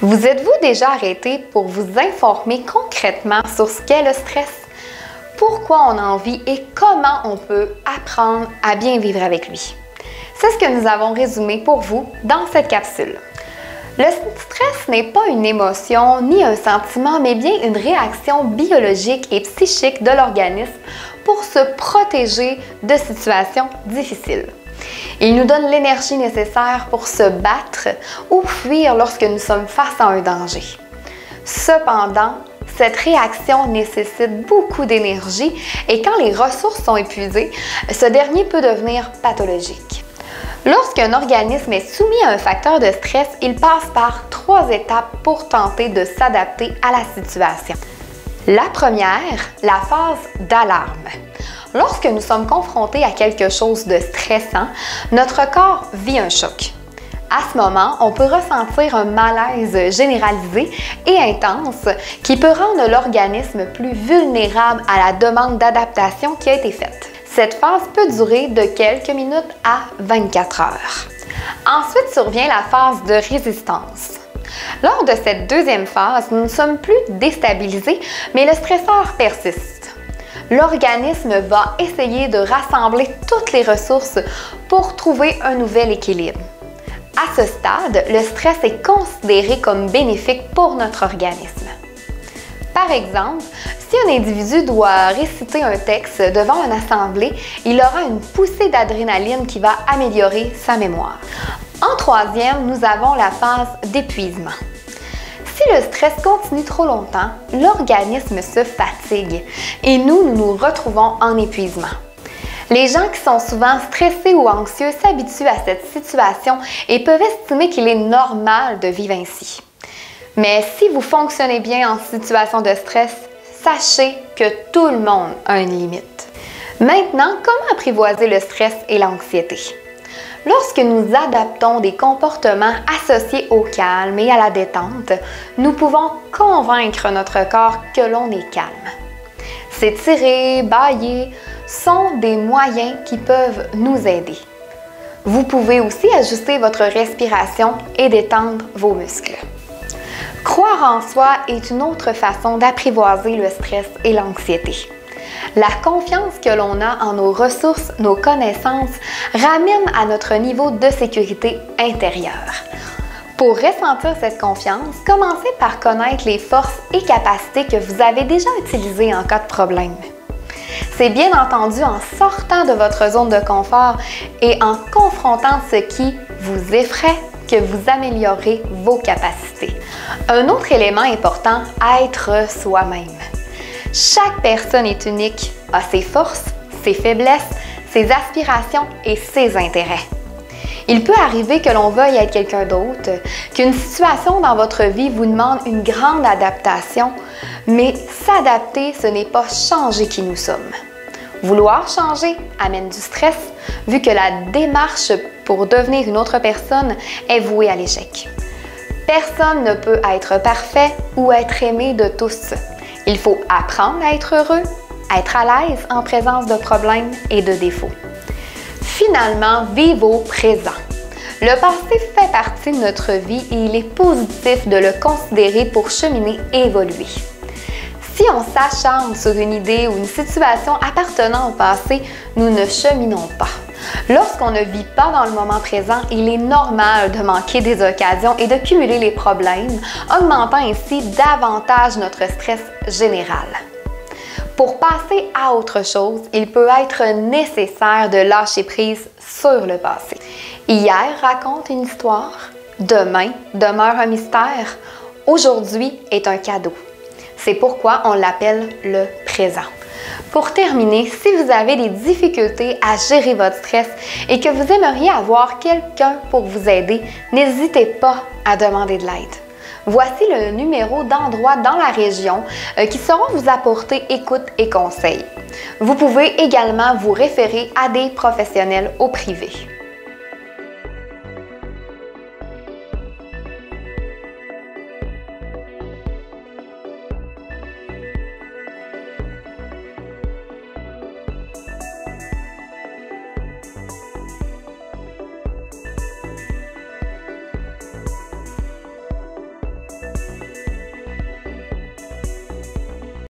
Vous êtes-vous déjà arrêté pour vous informer concrètement sur ce qu'est le stress? Pourquoi on en vit et comment on peut apprendre à bien vivre avec lui? C'est ce que nous avons résumé pour vous dans cette capsule. Le stress n'est pas une émotion ni un sentiment, mais bien une réaction biologique et psychique de l'organisme pour se protéger de situations difficiles. Il nous donne l'énergie nécessaire pour se battre ou fuir lorsque nous sommes face à un danger. Cependant, cette réaction nécessite beaucoup d'énergie et quand les ressources sont épuisées, ce dernier peut devenir pathologique. Lorsqu'un organisme est soumis à un facteur de stress, il passe par 3 étapes pour tenter de s'adapter à la situation. La première, la phase d'alarme. Lorsque nous sommes confrontés à quelque chose de stressant, notre corps vit un choc. À ce moment, on peut ressentir un malaise généralisé et intense qui peut rendre l'organisme plus vulnérable à la demande d'adaptation qui a été faite. Cette phase peut durer de quelques minutes à 24 heures. Ensuite survient la phase de résistance. Lors de cette deuxième phase, nous ne sommes plus déstabilisés, mais le stresseur persiste. L'organisme va essayer de rassembler toutes les ressources pour trouver un nouvel équilibre. À ce stade, le stress est considéré comme bénéfique pour notre organisme. Par exemple, si un individu doit réciter un texte devant une assemblée, il aura une poussée d'adrénaline qui va améliorer sa mémoire. En troisième, nous avons la phase d'épuisement. Si le stress continue trop longtemps, l'organisme se fatigue et nous nous retrouvons en épuisement. Les gens qui sont souvent stressés ou anxieux s'habituent à cette situation et peuvent estimer qu'il est normal de vivre ainsi. Mais si vous fonctionnez bien en situation de stress, sachez que tout le monde a une limite. Maintenant, comment apprivoiser le stress et l'anxiété? Lorsque nous adaptons des comportements associés au calme et à la détente, nous pouvons convaincre notre corps que l'on est calme. S'étirer, bâiller sont des moyens qui peuvent nous aider. Vous pouvez aussi ajuster votre respiration et détendre vos muscles. Croire en soi est une autre façon d'apprivoiser le stress et l'anxiété. La confiance que l'on a en nos ressources, nos connaissances, ramène à notre niveau de sécurité intérieure. Pour ressentir cette confiance, commencez par connaître les forces et capacités que vous avez déjà utilisées en cas de problème. C'est bien entendu en sortant de votre zone de confort et en confrontant ce qui vous effraie que vous améliorez vos capacités. Un autre élément important, être soi-même. Chaque personne est unique, a ses forces, ses faiblesses, ses aspirations et ses intérêts. Il peut arriver que l'on veuille être quelqu'un d'autre, qu'une situation dans votre vie vous demande une grande adaptation, mais s'adapter, ce n'est pas changer qui nous sommes. Vouloir changer amène du stress, vu que la démarche pour devenir une autre personne est vouée à l'échec. Personne ne peut être parfait ou être aimé de tous. Il faut apprendre à être heureux, être à l'aise en présence de problèmes et de défauts. Finalement, vivez au présent. Le passé fait partie de notre vie et il est positif de le considérer pour cheminer et évoluer. Si on s'acharne sur une idée ou une situation appartenant au passé, nous ne cheminons pas. Lorsqu'on ne vit pas dans le moment présent, il est normal de manquer des occasions et de cumuler les problèmes, augmentant ainsi davantage notre stress général. Pour passer à autre chose, il peut être nécessaire de lâcher prise sur le passé. Hier raconte une histoire, demain demeure un mystère, aujourd'hui est un cadeau. C'est pourquoi on l'appelle le présent. Pour terminer, si vous avez des difficultés à gérer votre stress et que vous aimeriez avoir quelqu'un pour vous aider, n'hésitez pas à demander de l'aide. Voici le numéro d'endroits dans la région qui sauront vous apporter écoute et conseils. Vous pouvez également vous référer à des professionnels au privé.